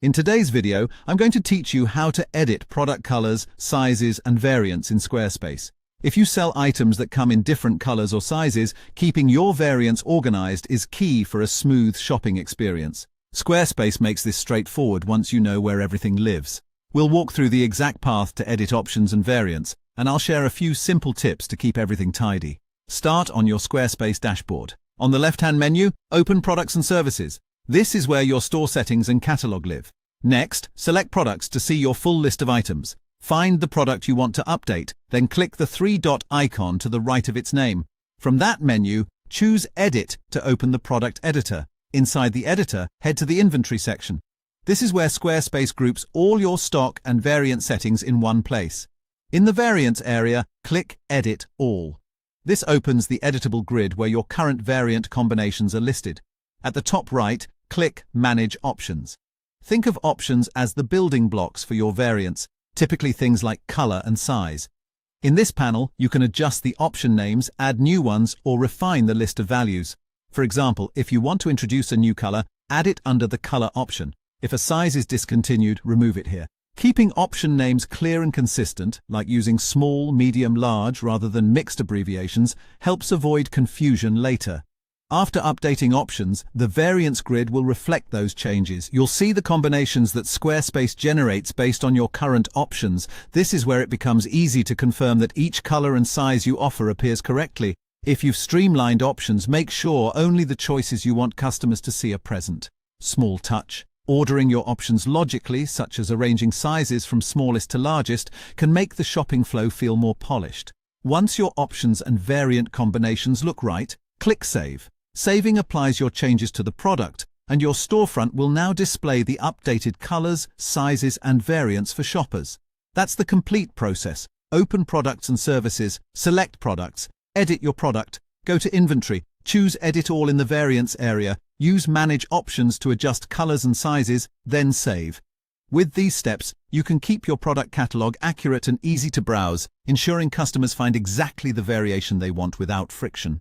In today's video, I'm going to teach you how to edit product colors, sizes, and variants in Squarespace. If you sell items that come in different colors or sizes, keeping your variants organized is key for a smooth shopping experience. Squarespace makes this straightforward once you know where everything lives. We'll walk through the exact path to edit options and variants, and I'll share a few simple tips to keep everything tidy. Start on your Squarespace dashboard. On the left-hand menu, open Products and Services. This is where your store settings and catalog live. Next, select Products to see your full list of items. Find the product you want to update, then click the three-dot icon to the right of its name. From that menu, choose Edit to open the product editor. Inside the editor, head to the Inventory section. This is where Squarespace groups all your stock and variant settings in one place. In the Variants area, click Edit All. This opens the editable grid where your current variant combinations are listed. At the top right, click Manage Options. Think of options as the building blocks for your variants, typically things like color and size. In this panel, you can adjust the option names, add new ones, or refine the list of values. For example, if you want to introduce a new color, add it under the color option. If a size is discontinued, remove it here. Keeping option names clear and consistent, like using small, medium, large rather than mixed abbreviations, helps avoid confusion later. After updating options, the variants grid will reflect those changes. You'll see the combinations that Squarespace generates based on your current options. This is where it becomes easy to confirm that each color and size you offer appears correctly. If you've streamlined options, make sure only the choices you want customers to see are present. Small touch. Ordering your options logically, such as arranging sizes from smallest to largest, can make the shopping flow feel more polished. Once your options and variant combinations look right, click Save. Saving applies your changes to the product, and your storefront will now display the updated colors, sizes, and variants for shoppers. That's the complete process. Open Products and Services, select Products, edit your product, go to Inventory, choose Edit All in the Variants area, use Manage Options to adjust colors and sizes, then save. With these steps, you can keep your product catalog accurate and easy to browse, ensuring customers find exactly the variation they want without friction.